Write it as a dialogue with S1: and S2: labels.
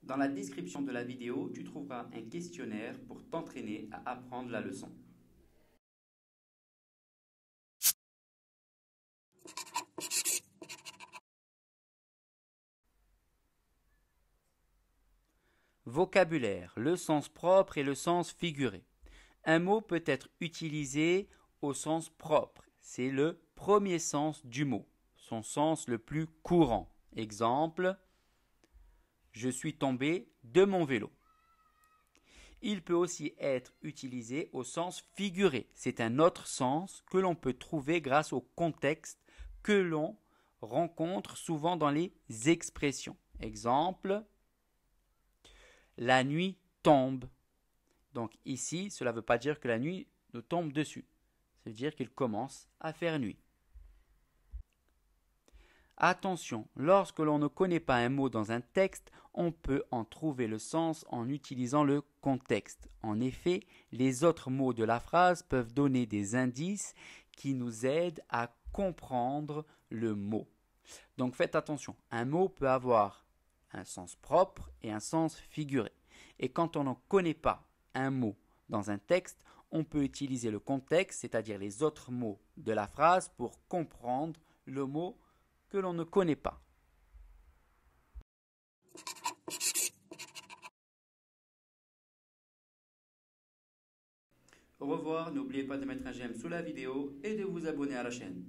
S1: Dans la description de la vidéo, tu trouveras un questionnaire pour t'entraîner à apprendre la leçon. Vocabulaire, le sens propre et le sens figuré. Un mot peut être utilisé au sens propre. C'est le premier sens du mot, son sens le plus courant. Exemple, je suis tombé de mon vélo. Il peut aussi être utilisé au sens figuré. C'est un autre sens que l'on peut trouver grâce au contexte que l'on rencontre souvent dans les expressions. Exemple, la nuit tombe. Donc ici, cela ne veut pas dire que la nuit nous tombe dessus. Ça veut dire qu'il commence à faire nuit. Attention, lorsque l'on ne connaît pas un mot dans un texte, on peut en trouver le sens en utilisant le contexte. En effet, les autres mots de la phrase peuvent donner des indices qui nous aident à comprendre le mot. Donc faites attention, un mot peut avoir un sens propre et un sens figuré. Et quand on ne connaît pas un mot dans un texte, on peut utiliser le contexte, c'est-à-dire les autres mots de la phrase pour comprendre le mot que l'on ne connaît pas. Au revoir, n'oubliez pas de mettre un j'aime sous la vidéo et de vous abonner à la chaîne.